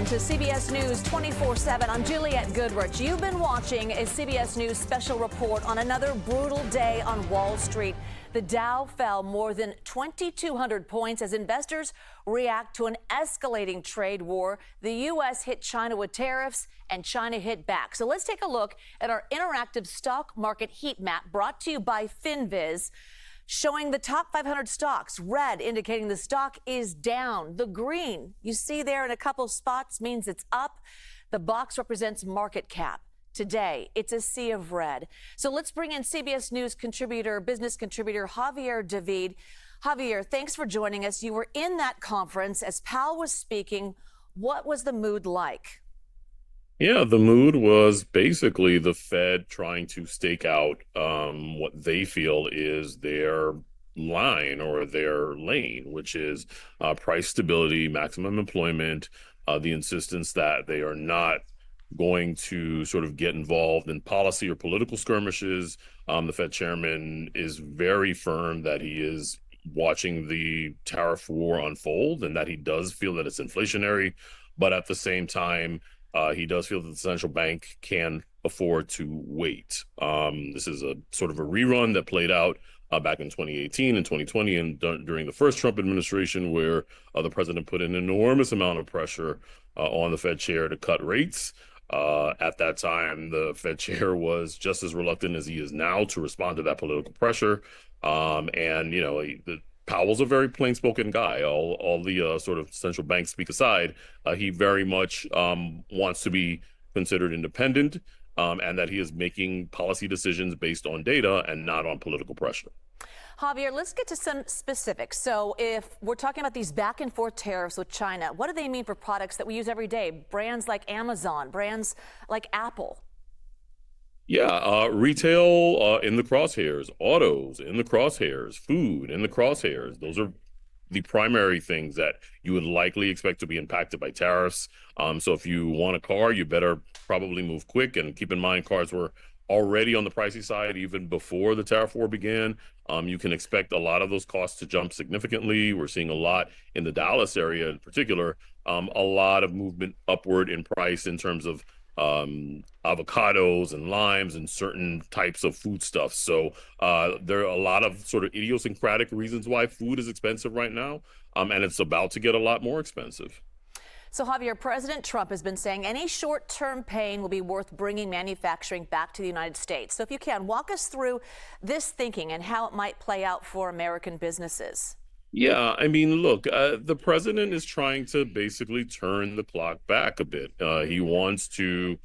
to CBS News 24/7. I'm Juliette Goodrich. You've been watching a CBS News special report on another brutal day on Wall Street. The Dow fell more than 2,200 points as investors react to an escalating trade war. The U.S. hit China with tariffs and China hit back. So let's take a look at our interactive stock market heat map brought to you by FinViz, showing the top 500 stocks. Red indicating the stock is down. The green you see there in a couple spots means it's up. The box represents market cap. Today, it's a sea of red. So let's bring in CBS News contributor, business contributor Javier David. Javier, thanks for joining us. You were in that conference as Powell was speaking. What was the mood like? Yeah, the mood was basically the Fed trying to stake out what they feel is their line or their lane, which is price stability, maximum employment, the insistence that they are not going to sort of get involved in policy or political skirmishes. The Fed chairman is very firm that he is watching the tariff war unfold and that he does feel that it's inflationary, but at the same time, he does feel that the central bank can afford to wait. This is a sort of a rerun that played out back in 2018 and 2020 and during the first Trump administration, where the president put an enormous amount of pressure on the Fed chair to cut rates. At that time, the Fed chair was just as reluctant as he is now to respond to that political pressure. And, you know, Powell's a very plain-spoken guy. All the sort of central bank speak aside, he very much wants to be considered independent, and that he is making policy decisions based on data and not on political pressure. Javier, let's get to some specifics. So if we're talking about these back and forth tariffs with China, what do they mean for products that we use every day? Brands like Amazon, brands like Apple. Yeah, retail in the crosshairs, autos in the crosshairs, food in the crosshairs. Those are the primary things that you would likely expect to be impacted by tariffs. So if you want a car, you better probably move quick, and keep in mind cars were already on the pricey side even before the tariff war began. You can expect a lot of those costs to jump significantly. We're seeing a lot in the Dallas area in particular, a lot of movement upward in price in terms of avocados and limes and certain types of foodstuffs. So there are a lot of sort of idiosyncratic reasons why food is expensive right now, and it's about to get a lot more expensive. So, Javier, President Trump has been saying any short-term pain will be worth bringing manufacturing back to the United States. So if you can, walk us through this thinking and how it might play out for American businesses. Yeah, I mean, look, the president is trying to basically turn the clock back a bit. He wants to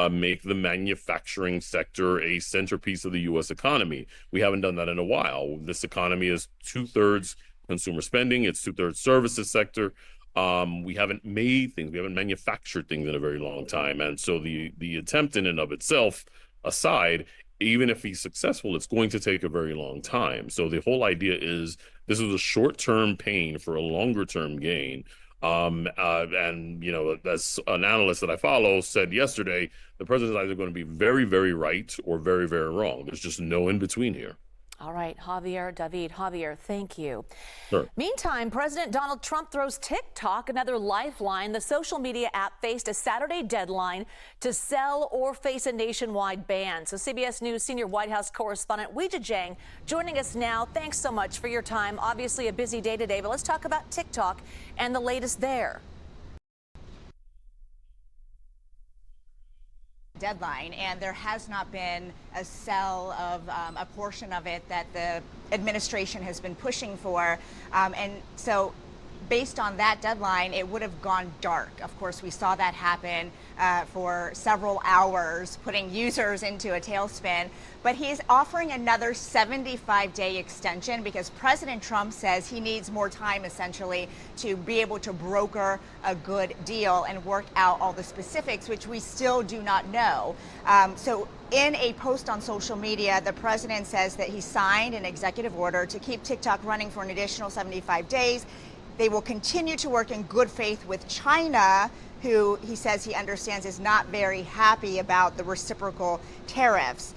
make the manufacturing sector a centerpiece of the U.S. economy. We haven't done that in a while. This economy is 2/3 consumer spending. It's 2/3 services sector. We haven't made things. We haven't manufactured things in a very long time. And so the attempt in and of itself aside, even if he's successful, it's going to take a very long time. So the whole idea is this is a short-term pain for a longer-term gain. And, you know, as an analyst that I follow said yesterday, the president is either going to be very, very right or very, very wrong. There's just no in between here. All right, Javier David. Javier, thank you. Sure. Meantime, President Donald Trump throws TikTok another lifeline. The social media app faced a Saturday deadline to sell or face a nationwide ban. So CBS News senior White House correspondent Weijia Jiang joining us now. Thanks so much for your time. Obviously a busy day today, but let's talk about TikTok and the latest there. Deadline, and there has not been a sell of a portion of it that the administration has been pushing for, and so based on that deadline, it would have gone dark. Of course, we saw that happen for several hours, putting users into a tailspin. But he's offering another 75-day extension because President Trump says he needs more time, essentially, to be able to broker a good deal and work out all the specifics, which we still do not know. So in a post on social media, the president says that he signed an executive order to keep TikTok running for an additional 75 days. They will continue to work in good faith with China who he says he understands is not very happy about the reciprocal tariffs.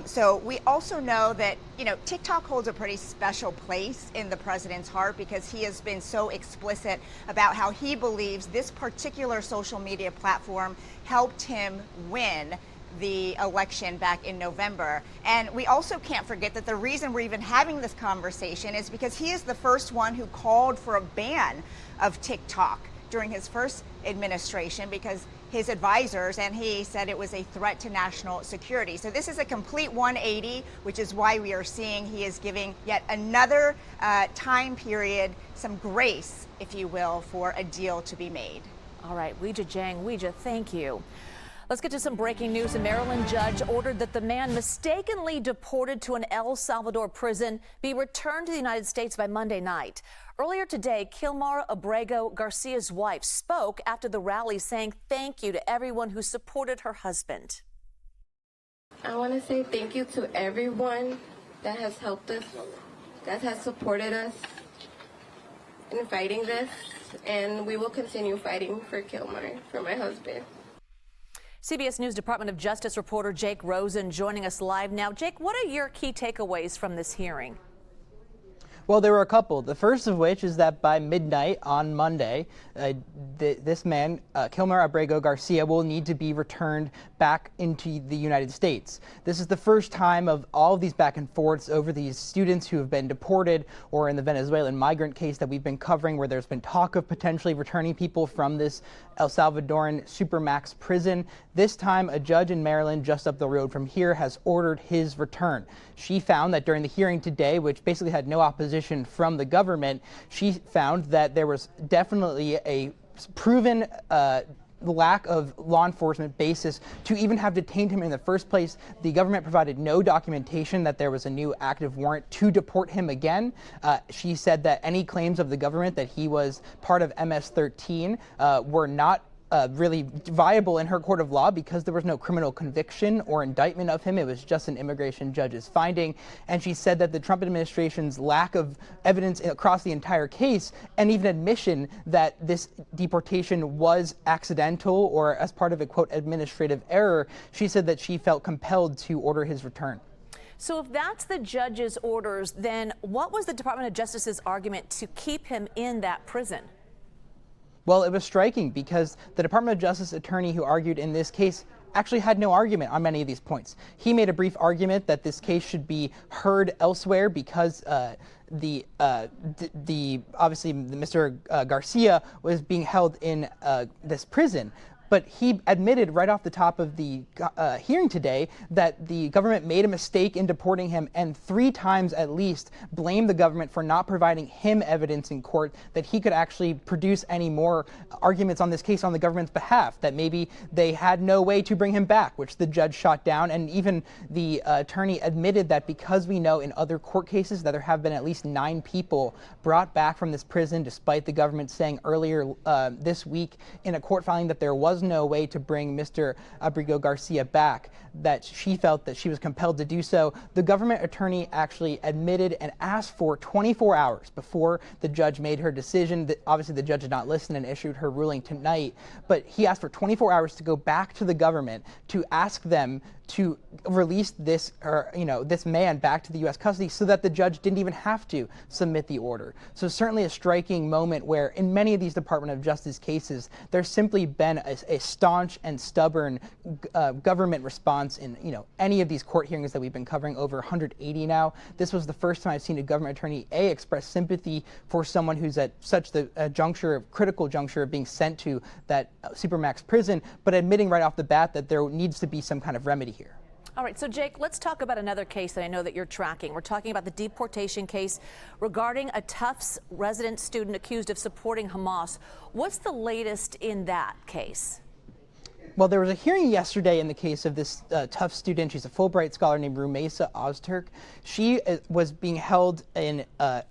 So we also know that, TikTok holds a pretty special place in the president's heart because he has been so explicit about how he believes this particular social media platform helped him win the election back in November. And we also can't forget that the reason we're even having this conversation is because he is the first one who called for a ban of TikTok during his first administration because his advisors and he said it was a threat to national security. So this is a complete 180, which is why we are seeing he is giving yet another time period, some grace, if you will, for a deal to be made. All right, Weijia Jiang. Weijia, thank you. Let's get to some breaking news. A Maryland judge ordered that the man mistakenly deported to an El Salvador prison be returned to the United States by Monday night. Earlier today, Kilmar Abrego Garcia's wife spoke after the rally, saying thank you to everyone who supported her husband. I want to say thank you to everyone that has helped us, that has supported us in fighting this, and we will continue fighting for Kilmar, for my husband. CBS News Department of Justice reporter Jake Rosen joining us live now. Jake, what are your key takeaways from this hearing? Well, there were a couple. The first of which is that by midnight on Monday, this man, Kilmar Abrego Garcia, will need to be returned back into the United States. This is the first time of all of these back and forths over these students who have been deported, or in the Venezuelan migrant case that we've been covering, where there's been talk of potentially returning people from this El Salvadoran supermax prison. This time, a judge in Maryland just up the road from here has ordered his return. She found that during the hearing today, which basically had no opposition from the government, she found that there was definitely a proven lack of law enforcement basis to even have detained him in the first place. The government provided no documentation that there was a new active warrant to deport him again. She said that any claims of the government that he was part of MS-13 were not really viable in her court of law because there was no criminal conviction or indictment of him. It was just an immigration judge's finding. And she said that the Trump administration's lack of evidence across the entire case, and even admission that this deportation was accidental or as part of a, quote, administrative error, she said that she felt compelled to order his return. So if that's the judge's orders, then what was the Department of Justice's argument to keep him in that prison? Well, it was striking because the Department of Justice attorney who argued in this case actually had no argument on many of these points. He made a brief argument that this case should be heard elsewhere because obviously Mr. Garcia was being held in this prison. But he admitted right off the top of the hearing today that the government made a mistake in deporting him, and 3 times at least blamed the government for not providing him evidence in court that he could actually produce any more arguments on this case on the government's behalf, that maybe they had no way to bring him back, which the judge shot down. And even the attorney admitted that because we know in other court cases that there have been at least 9 people brought back from this prison, despite the government saying earlier this week in a court filing that there was no way to bring Mr. Abrego Garcia back, that she felt that she was compelled to do so. The government attorney actually admitted and asked for 24 hours before the judge made her decision. Obviously, the judge did not listen and issued her ruling tonight, but he asked for 24 hours to go back to the government to ask them to release this man back to the U.S. custody so that the judge didn't even have to submit the order. So certainly a striking moment where in many of these Department of Justice cases, there's simply been a staunch and stubborn government response in any of these court hearings that we've been covering, over 180 now. This was the first time I've seen a government attorney express sympathy for someone who's at such the critical juncture of being sent to that supermax prison, but admitting right off the bat that there needs to be some kind of remedy here. All right, so Jake, let's talk about another case that I know that you're tracking. We're talking about the deportation case regarding a Tufts resident student accused of supporting Hamas. What's the latest in that case? Well, there was a hearing yesterday in the case of this Tufts student. She's a Fulbright scholar named Rumeysa Ozturk. She was being held in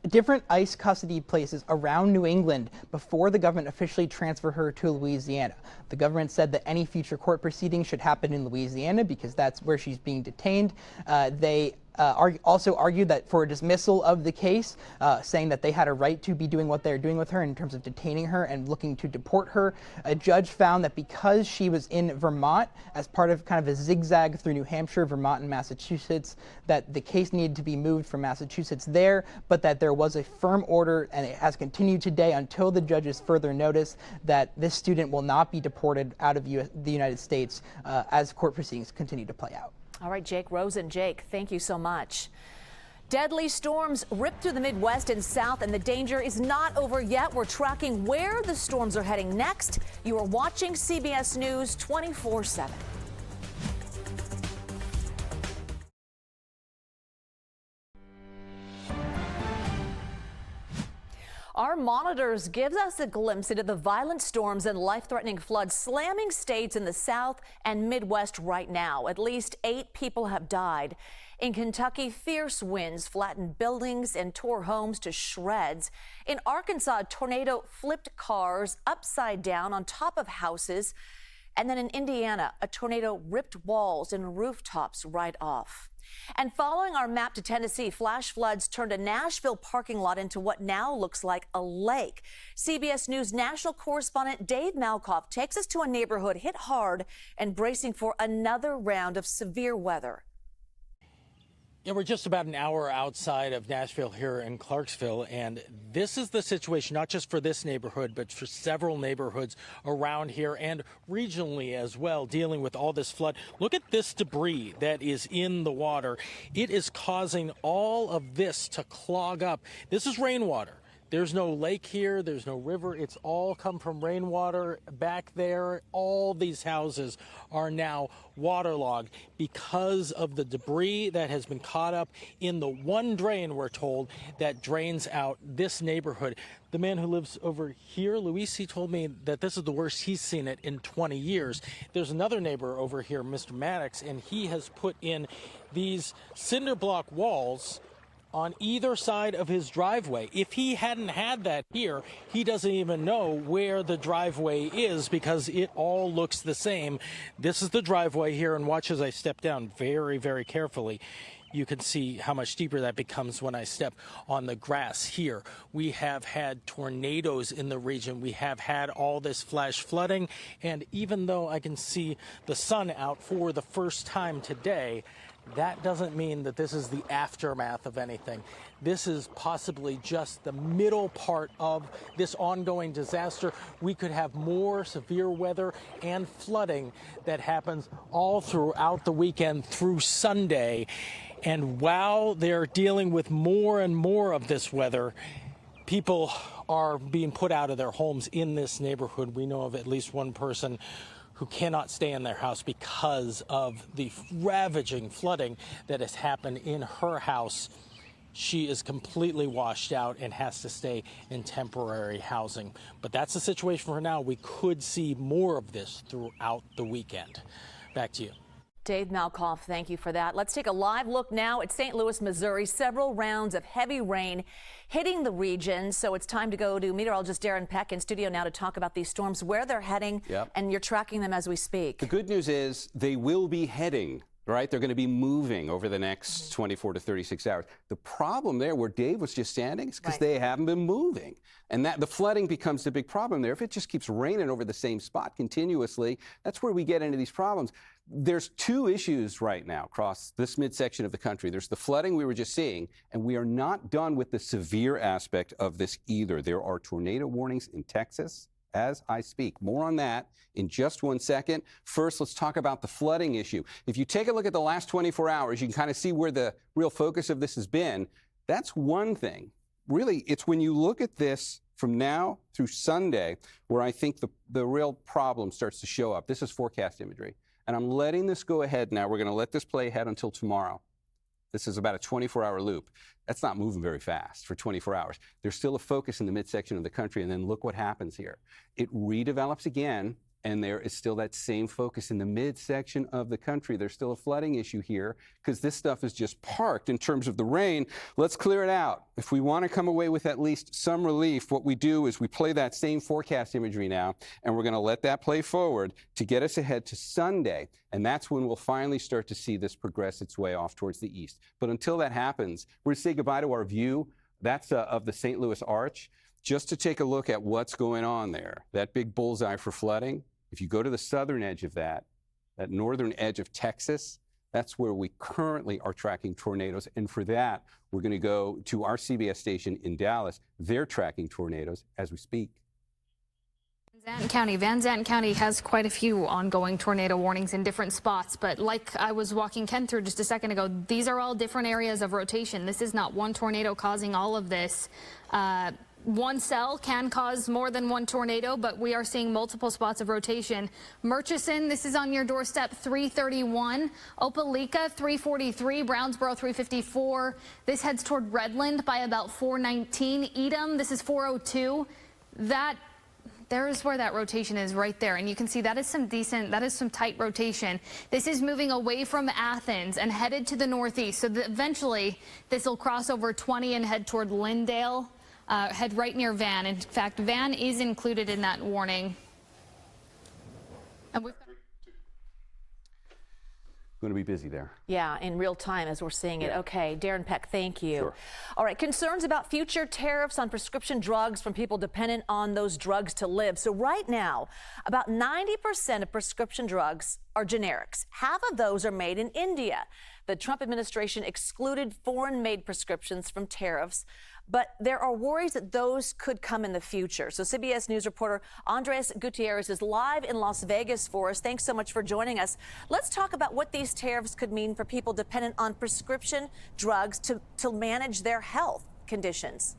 different ICE custody places around New England before the government officially transferred her to Louisiana. The government said that any future court proceedings should happen in Louisiana because that's where she's being detained. They also argued that for a dismissal of the case, saying that they had a right to be doing what they're doing with her in terms of detaining her and looking to deport her. A judge found that because she was in Vermont as part of kind of a zigzag through New Hampshire, Vermont, and Massachusetts, that the case needed to be moved from Massachusetts there, but that there was a firm order, and it has continued today until the judge's further notice, that this student will not be deported out of the United States as court proceedings continue to play out. All right, Jake Rosen. Jake, thank you so much. Deadly storms ripped through the Midwest and South, and the danger is not over yet. We're tracking where the storms are heading next. You are watching CBS News 24/7. Our monitors gives us a glimpse into the violent storms and life-threatening floods slamming states in the South and Midwest right now. At least 8 people have died. In Kentucky, fierce winds flattened buildings and tore homes to shreds. In Arkansas, a tornado flipped cars upside down on top of houses. And then in Indiana, a tornado ripped walls and rooftops right off. And following our map to Tennessee, flash floods turned a Nashville parking lot into what now looks like a lake. CBS News national correspondent Dave Malkoff takes us to a neighborhood hit hard and bracing for another round of severe weather. Yeah, we're just about an hour outside of Nashville here in Clarksville, and this is the situation not just for this neighborhood, but for several neighborhoods around here and regionally as well, dealing with all this flood. Look at this debris that is in the water. It is causing all of this to clog up. This is rainwater. There's no lake here. There's no river. It's all come from rainwater back there. All these houses are now waterlogged because of the debris that has been caught up in the one drain, we're told, that drains out this neighborhood. The man who lives over here, Luis, he told me that this is the worst he's seen it in 20 years. There's another neighbor over here, Mr. Maddox, and he has put in these cinder block walls on either side of his driveway. If he hadn't had that here, he doesn't even know where the driveway is because it all looks the same. This is the driveway here, and watch as I step down very, very carefully. You can see how much deeper that becomes when I step on the grass here. We have had tornadoes in the region. We have had all this flash flooding, and even though I can see the sun out for the first time today, that doesn't mean that this is the aftermath of anything. This is possibly just the middle part of this ongoing disaster. We could have more severe weather and flooding that happens all throughout the weekend through Sunday. And while they're dealing with more and more of this weather, people are being put out of their homes in this neighborhood. We know of at least one person who cannot stay in their house because of the ravaging flooding that has happened in her house. She is completely washed out and has to stay in temporary housing. But that's the situation for now. We could see more of this throughout the weekend. Back to you. Dave Malkoff, thank you for that. Let's take a live look now at St. Louis, Missouri. Several rounds of heavy rain hitting the region. So it's time to go to meteorologist Darren Peck in studio now to talk about these storms, where they're heading, and you're tracking them as we speak. The good news is they will be heading, right? They're going to be moving over the next 24 to 36 hours. The problem there where Dave was just standing is because they haven't been moving. And that the flooding becomes the big problem there. If it just keeps raining over the same spot continuously, that's where we get into these problems. There's 2 issues right now across this midsection of the country. There's the flooding we were just seeing, and we are not done with the severe aspect of this either. There are tornado warnings in Texas as I speak. More on that in just 1 second. First, let's talk about the flooding issue. If you take a look at the last 24 hours, you can kind of see where the real focus of this has been. That's one thing. Really, it's when you look at this from now through Sunday where I think the real problem starts to show up. This is forecast imagery. And I'm letting this go ahead now. We're going to let this play ahead until tomorrow. This is about a 24-hour loop. That's not moving very fast for 24 hours. There's still a focus in the midsection of the country, and then look what happens here. It redevelops again, And there is still that same focus in the midsection of the country. There's still a flooding issue here because this stuff is just parked in terms of the rain. Let's clear it out. If we want to come away with at least some relief, what we do is we play that same forecast imagery now, and we're going to let that play forward to get us ahead to Sunday. And that's when we'll finally start to see this progress its way off towards the east. But until that happens, we're going to say goodbye to our view. That's of the St. Louis Arch. Just to take a look at what's going on there, that big bullseye for flooding. If you go to the southern edge of that northern edge of Texas, that's where we currently are tracking tornadoes. And for that, we're going to go to our CBS station in Dallas. They're tracking tornadoes as we speak. Van Zandt County has quite a few ongoing tornado warnings in different spots, but like I was walking Ken through just a second ago, these are all different areas of rotation. This is not one tornado causing all of this. One cell can cause more than one tornado, but we are seeing multiple spots of rotation. Murchison, this is on your doorstep, 331. Opelika, 343. Brownsboro, 354. This heads toward Redland by about 419. Edam, this is 402. There's where that rotation is right there. And you can see that is some tight rotation. This is moving away from Athens and headed to the northeast. So eventually this will cross over 20 and head toward Lindale. Head right near Van. In fact, Van is included in that warning. And we've got Going to be busy there. Yeah, in real time as we're seeing it. Yeah. Okay, Darren Peck, thank you. Sure. All right, concerns about future tariffs on prescription drugs from people dependent on those drugs to live. So right now, about 90% of prescription drugs are generics. Half of those are made in India. The Trump administration excluded foreign-made prescriptions from tariffs, but there are worries that those could come in the future. So CBS News reporter Andres Gutierrez is live in Las Vegas for us. Thanks so much for joining us. Let's talk about what these tariffs could mean for people dependent on prescription drugs to manage their health conditions.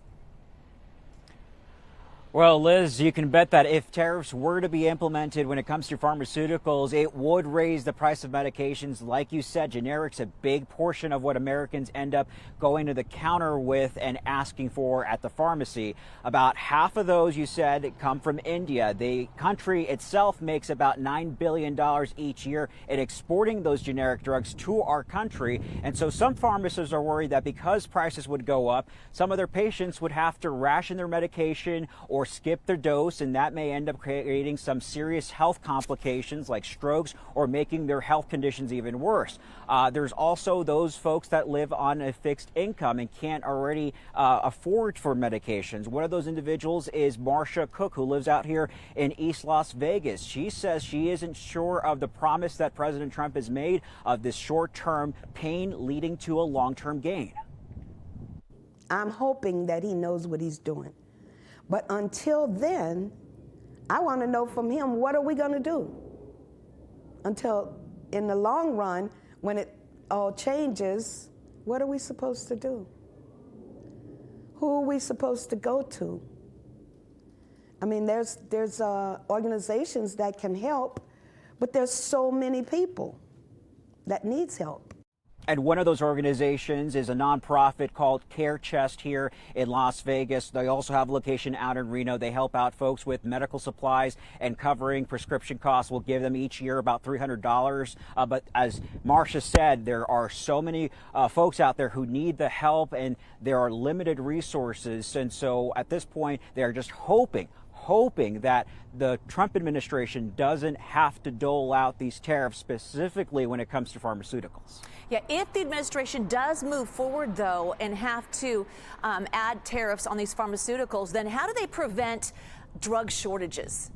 Well, Liz, you can bet that if tariffs were to be implemented when it comes to pharmaceuticals, it would raise the price of medications. Like you said, generics, a big portion of what Americans end up going to the counter with and asking for at the pharmacy. About half of those, you said, come from India. The country itself makes about $9 billion each year in exporting those generic drugs to our country. And so some pharmacists are worried that because prices would go up, some of their patients would have to ration their medication or skip their dose, and that may end up creating some serious health complications like strokes or making their health conditions even worse. There's also those folks that live on a fixed income and can't already afford for medications. One of those individuals is Marcia Cook, who lives out here in East Las Vegas. She says she isn't sure of the promise that President Trump has made of this short-term pain leading to a long-term gain. I'm hoping that he knows what he's doing. But until then, I want to know from him, what are we going to do? Until in the long run, when it all changes, what are we supposed to do? Who are we supposed to go to? I mean, there's organizations that can help, but there's so many people that needs help. And one of those organizations is a nonprofit called Care Chest here in Las Vegas. They also have a location out in Reno. They help out folks with medical supplies and covering prescription costs. We'll give them each year about $300. But as Marcia said, there are so many folks out there who need the help, and there are limited resources. And so at this point, they're just hoping that the Trump administration doesn't have to dole out these tariffs, specifically when it comes to pharmaceuticals. Yeah, if the administration does move forward, though, and have to add tariffs on these pharmaceuticals, then how do they prevent drug shortages?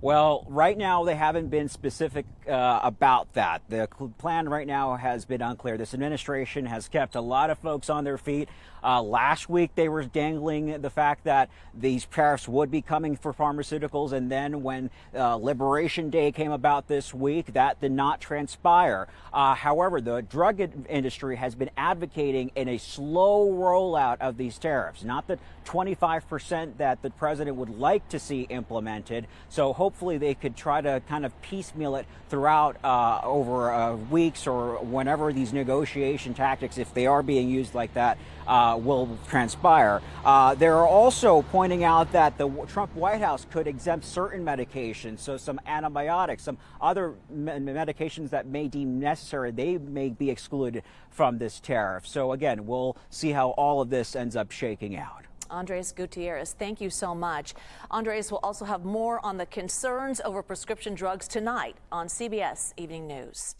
Well, right now they haven't been specific about that. The plan right now has been unclear. This administration has kept a lot of folks on their feet. Last week they were dangling the fact that these tariffs would be coming for pharmaceuticals, and then when Liberation Day came about this week, that did not transpire. However, the drug industry has been advocating in a slow rollout of these tariffs, not the 25% that the president would like to see implemented. So hopefully they could try to kind of piecemeal it throughout throughout over weeks or whenever these negotiation tactics, if they are being used like that, will transpire. They're also pointing out that the Trump White House could exempt certain medications, so some antibiotics, some other medications that may deem necessary, they may be excluded from this tariff. So again, we'll see how all of this ends up shaking out. Andres Gutierrez, thank you so much. Andres will also have more on the concerns over prescription drugs tonight on CBS Evening News.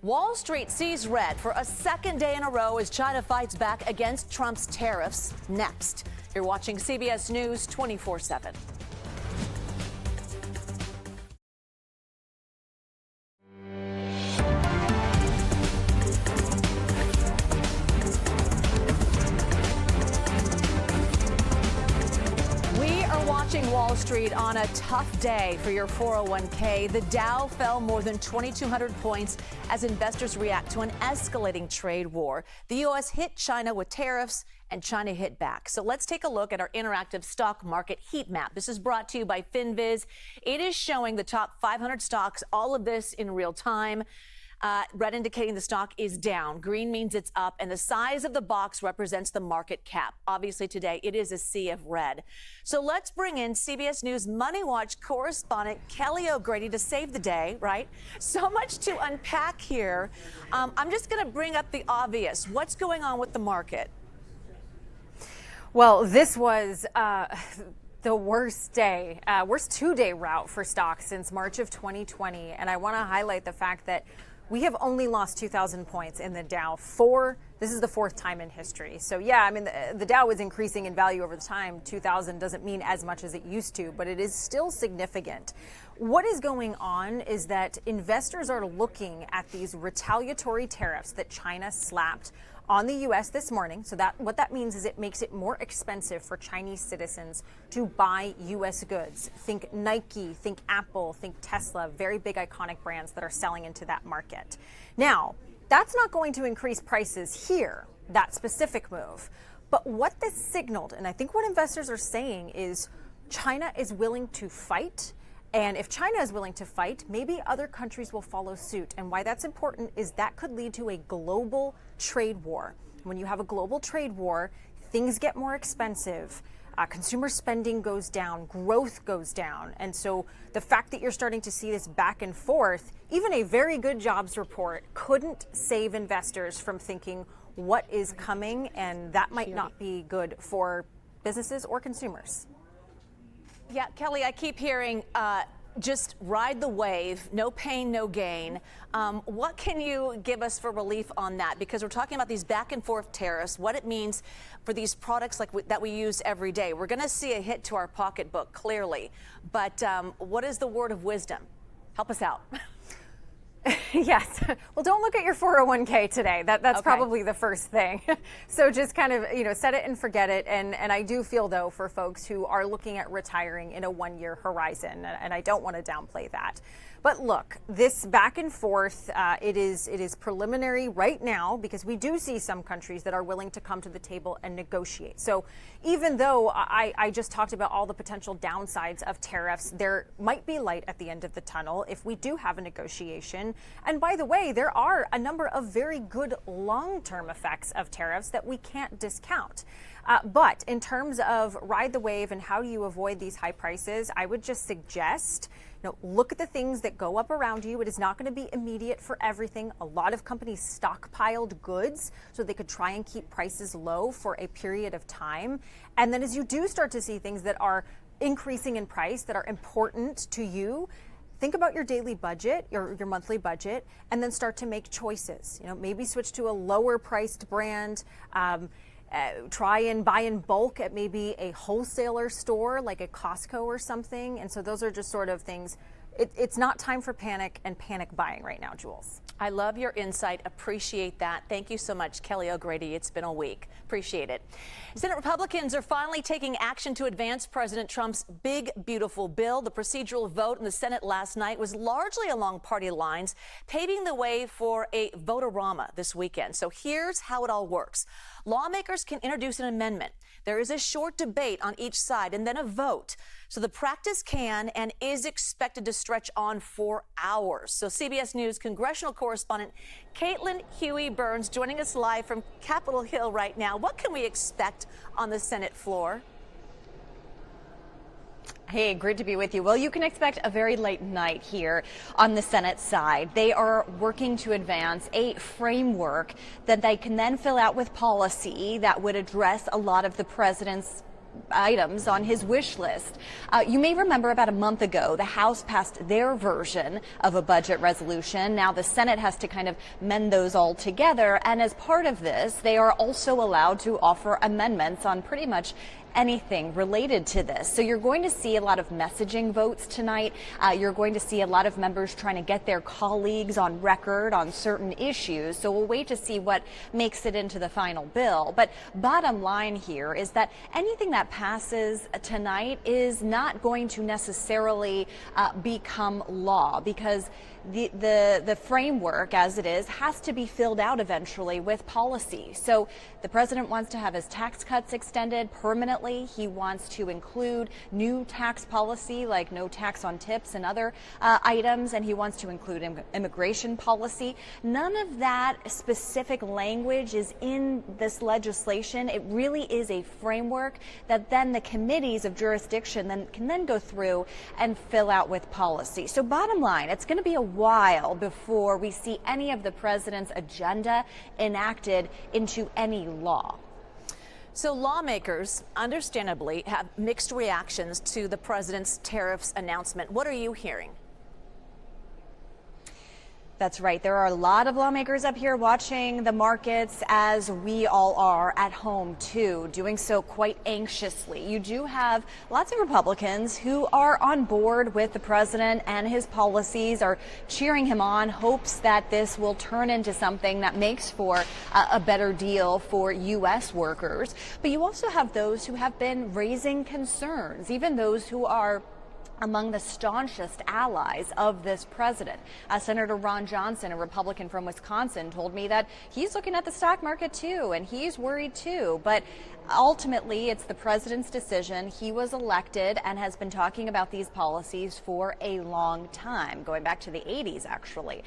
Wall Street sees red for a second day in a row as China fights back against Trump's tariffs. Next, you're watching CBS News 24/7. Wall Street on a tough day for your 401k. The Dow fell more than 2,200 points as investors react to an escalating trade war. The U.S. hit China with tariffs and China hit back. So let's take a look at our interactive stock market heat map. This is brought to you by FinViz. It is showing the top 500 stocks, all of this in real time. Red indicating the stock is down. Green means it's up. And the size of the box represents the market cap. Obviously, today it is a sea of red. So let's bring in CBS News Money Watch correspondent Kelly O'Grady to save the day, right? So much to unpack here. I'm just going to bring up the obvious. What's going on with the market? Well, this was the worst day, worst two-day route for stocks since March of 2020. And I want to highlight the fact that we have only lost 2,000 points in the Dow. This is the fourth time in history. So yeah, I mean, the Dow is increasing in value over the time. 2,000 doesn't mean as much as it used to, but it is still significant. What is going on is that investors are looking at these retaliatory tariffs that China slapped on the U.S. this morning. So what that means is it makes it more expensive for Chinese citizens to buy U.S. goods. Think Nike, think Apple, think Tesla, very big iconic brands that are selling into that market. Now, that's not going to increase prices here, that specific move. But what this signaled, and I think what investors are saying, is China is willing to fight. And if China is willing to fight, maybe other countries will follow suit. And why that's important is that could lead to a global trade war. When you have a global trade war, things get more expensive. Consumer spending goes down, growth goes down. And so the fact that you're starting to see this back and forth, even a very good jobs report couldn't save investors from thinking what is coming, and that might not be good for businesses or consumers. Yeah, Kelly, I keep hearing just ride the wave, no pain, no gain. What can you give us for relief on that? Because we're talking about these back and forth tariffs, what it means for these products that we use every day. We're going to see a hit to our pocketbook, clearly. But what is the word of wisdom? Help us out. Yes. Well, don't look at your 401k today. That's okay. Probably the first thing. So just kind of, set it and forget it. And I do feel, though, for folks who are looking at retiring in a one-year horizon, and I don't want to downplay that. But look, this back and forth, it is preliminary right now because we do see some countries that are willing to come to the table and negotiate. So even though I just talked about all the potential downsides of tariffs, there might be light at the end of the tunnel if we do have a negotiation. And by the way, there are a number of very good long-term effects of tariffs that we can't discount. But in terms of ride the wave and how do you avoid these high prices, I would just suggest look at the things that go up around you. It is not going to be immediate for everything. A lot of companies stockpiled goods so they could try and keep prices low for a period of time. And then as you do start to see things that are increasing in price that are important to you, think about your daily budget, your monthly budget, and then start to make choices. Maybe switch to a lower priced brand. Try and buy in bulk at maybe a wholesaler store like a Costco or something. And so those are just sort of things. It's not time for panic and panic buying right now, Jules. I love your insight. Appreciate that. Thank you so much, Kelly O'Grady. It's been a week. Appreciate it. Senate Republicans are finally taking action to advance President Trump's big, beautiful bill. The procedural vote in the Senate last night was largely along party lines, paving the way for a vote-a-rama this weekend. So here's how it all works. Lawmakers can introduce an amendment. There is a short debate on each side and then a vote. So the practice can and is expected to stretch on for hours. So CBS News congressional correspondent Caitlin Huey-Burns joining us live from Capitol Hill right now. What can we expect on the Senate floor? Hey, great to be with you. Well, you can expect a very late night here on the Senate side. They are working to advance a framework that they can then fill out with policy that would address a lot of the president's items on his wish list. You may remember about a month ago, the House passed their version of a budget resolution. Now the Senate has to kind of mend those all together. And as part of this, they are also allowed to offer amendments on pretty much anything related to this. So you're going to see a lot of messaging votes tonight. You're going to see a lot of members trying to get their colleagues on record on certain issues. So we'll wait to see what makes it into the final bill. But bottom line here is that anything that passes tonight is not going to necessarily become law, because the framework as it is has to be filled out eventually with policy. So the president wants to have his tax cuts extended permanently. He wants to include new tax policy like no tax on tips and other items, and he wants to include immigration policy. None of that specific language is in this legislation. It really is a framework that then the committees of jurisdiction can then go through and fill out with policy. So bottom line, it's going to be a while before we see any of the president's agenda enacted into any law. So lawmakers, understandably, have mixed reactions to the president's tariffs announcement. What are you hearing? That's right. There are a lot of lawmakers up here watching the markets, as we all are at home, too, doing so quite anxiously. You do have lots of Republicans who are on board with the president and his policies, are cheering him on, hopes that this will turn into something that makes for a better deal for U.S. workers. But you also have those who have been raising concerns, even those who are among the staunchest allies of this president. Senator Ron Johnson, a Republican from Wisconsin, told me that he's looking at the stock market too, and he's worried too. But ultimately, it's the president's decision. He was elected and has been talking about these policies for a long time, going back to the 80s, actually.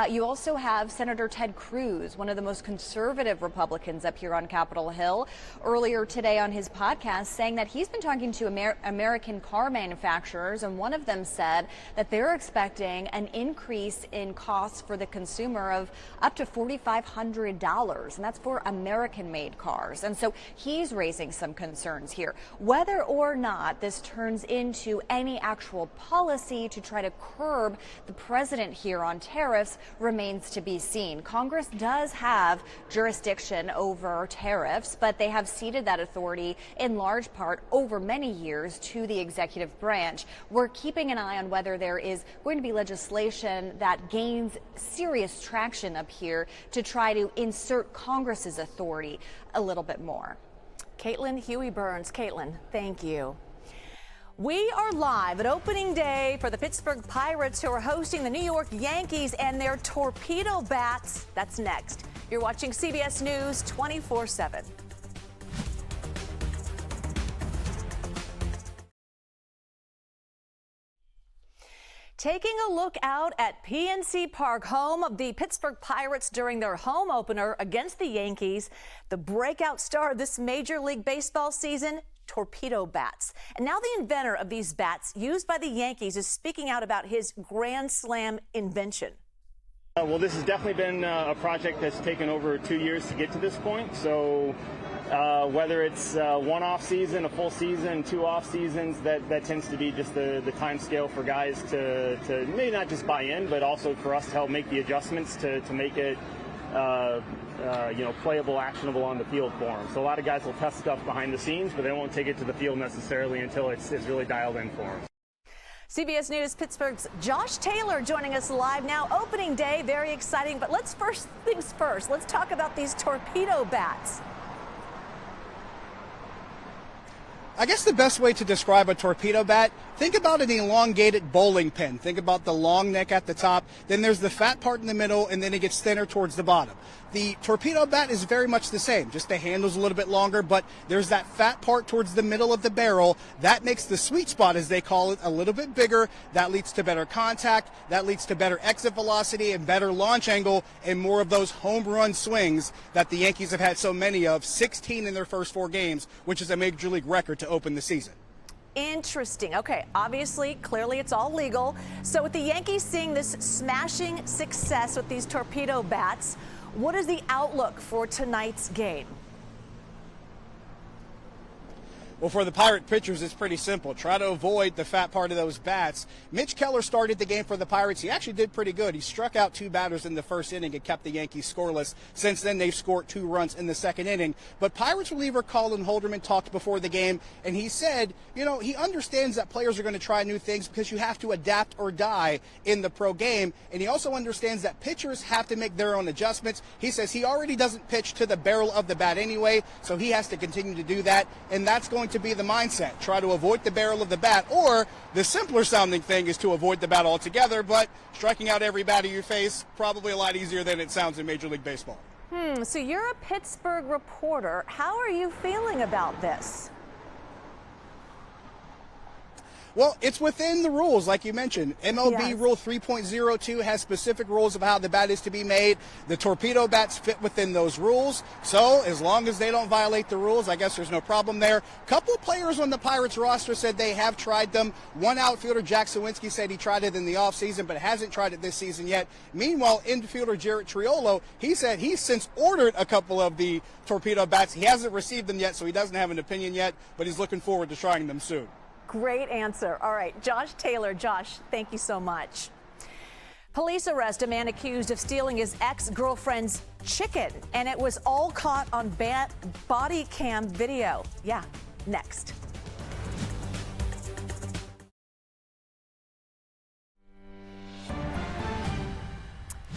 You also have Senator Ted Cruz, one of the most conservative Republicans up here on Capitol Hill, earlier today on his podcast, saying that he's been talking to American car manufacturers, and one of them said that they're expecting an increase in costs for the consumer of up to $4,500, and that's for American-made cars. And so he's raising some concerns here. Whether or not this turns into any actual policy to try to curb the president here on tariffs remains to be seen. Congress does have jurisdiction over tariffs, but they have ceded that authority in large part over many years to the executive branch. We're keeping an eye on whether there is going to be legislation that gains serious traction up here to try to insert Congress's authority a little bit more. Caitlin Huey-Burns. Caitlin, thank you. We are live at opening day for the Pittsburgh Pirates, who are hosting the New York Yankees and their torpedo bats. That's next. You're watching CBS News 24/7. Taking a look out at PNC Park, home of the Pittsburgh Pirates during their home opener against the Yankees, the breakout star of this Major League Baseball season, torpedo bats. And now the inventor of these bats used by the Yankees is speaking out about his Grand Slam invention. Well, this has definitely been a project that's taken over 2 years to get to this point. So whether it's one off season, a full season, 2 off seasons, that tends to be just the time scale for guys to maybe not just buy in, but also for us to help make the adjustments to make it playable, actionable on the field for them. So a lot of guys will test stuff behind the scenes, but they won't take it to the field necessarily until it's really dialed in for them. CBS News Pittsburgh's Josh Taylor joining us live now. Opening day, very exciting, but let's first things first. Let's talk about these torpedo bats. I guess the best way to describe a torpedo bat, think about an elongated bowling pin. Think about the long neck at the top, then there's the fat part in the middle, and then it gets thinner towards the bottom. The torpedo bat is very much the same, just the handle's a little bit longer, but there's that fat part towards the middle of the barrel. That makes the sweet spot, as they call it, a little bit bigger. That leads to better contact, that leads to better exit velocity and better launch angle, and more of those home run swings that the Yankees have had so many of, 16 in their first 4 games, which is a Major League record to open the season. Interesting. Okay, obviously, clearly it's all legal. So with the Yankees seeing this smashing success with these torpedo bats, what is the outlook for tonight's game? Well, for the Pirate pitchers, it's pretty simple. Try to avoid the fat part of those bats. Mitch Keller started the game for the Pirates. He actually did pretty good. He struck out 2 batters in the first inning and kept the Yankees scoreless. Since then, they've scored 2 runs in the second inning. But Pirates reliever Colin Holderman talked before the game, and he said, you know, he understands that players are going to try new things because you have to adapt or die in the pro game. And he also understands that pitchers have to make their own adjustments. He says he already doesn't pitch to the barrel of the bat anyway, so he has to continue to do that. And that's going to be the mindset. Try to avoid the barrel of the bat, or the simpler sounding thing is to avoid the bat altogether, but striking out every batter you face, probably a lot easier than it sounds in Major League Baseball. So you're a Pittsburgh reporter. How are you feeling about this? Well, it's within the rules, like you mentioned. MLB Rule 3.02 has specific rules of how the bat is to be made. The torpedo bats fit within those rules. So as long as they don't violate the rules, I guess there's no problem there. A couple of players on the Pirates roster said they have tried them. One outfielder, Jack Sawinski, said he tried it in the offseason, but hasn't tried it this season yet. Meanwhile, infielder Jarrett Triolo, he said he's since ordered a couple of the torpedo bats. He hasn't received them yet, so he doesn't have an opinion yet, but he's looking forward to trying them soon. Great answer. All right, Josh Taylor. Josh, thank you so much. Police arrest a man accused of stealing his ex-girlfriend's chicken, and it was all caught on body cam video. Yeah, next.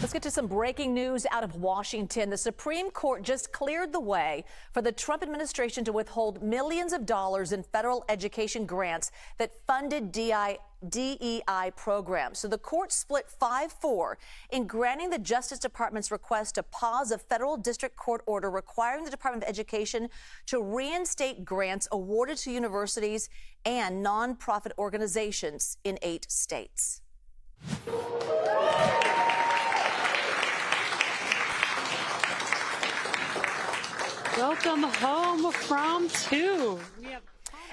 Let's get to some breaking news out of Washington. The Supreme Court just cleared the way for the Trump administration to withhold millions of dollars in federal education grants that funded DEI programs. So the court split 5-4 in granting the Justice Department's request to pause a federal district court order requiring the Department of Education to reinstate grants awarded to universities and nonprofit organizations in 8 states. Welcome home from 2.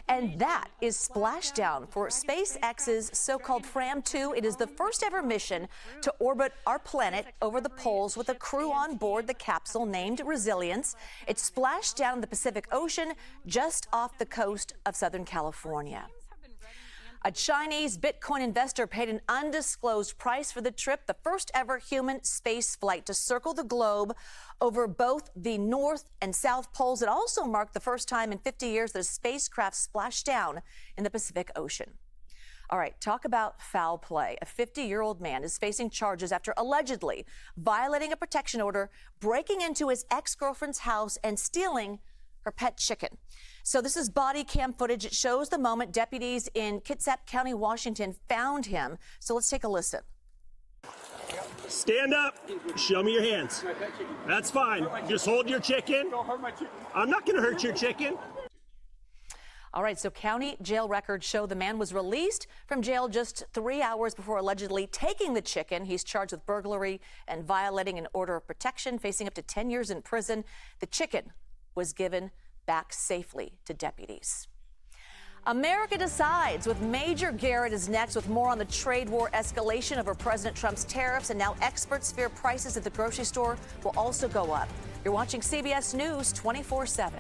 And that is splashdown for SpaceX's so-called Fram-2. It is the first ever mission to orbit our planet over the poles with a crew on board the capsule named Resilience. It splashed down in the Pacific Ocean just off the coast of Southern California. A Chinese Bitcoin investor paid an undisclosed price for the trip, the first ever human space flight to circle the globe over both the North and South Poles. It also marked the first time in 50 years that a spacecraft splashed down in the Pacific Ocean. All right, talk about foul play. A 50-year-old man is facing charges after allegedly violating a protection order, breaking into his ex-girlfriend's house and stealing her pet chicken. So this is body cam footage. It shows the moment deputies in Kitsap County, Washington found him. So let's take a listen. Stand up. Show me your hands. That's fine. Just hold your chicken. I'm not going to hurt your chicken. All right, so county jail records show the man was released from jail just 3 hours before allegedly taking the chicken. He's charged with burglary and violating an order of protection, facing up to 10 years in prison. The chicken was given back safely to deputies. America Decides with Major Garrett is next with more on the trade war escalation over President Trump's tariffs, and now experts fear prices at the grocery store will also go up. You're watching CBS News 24/7.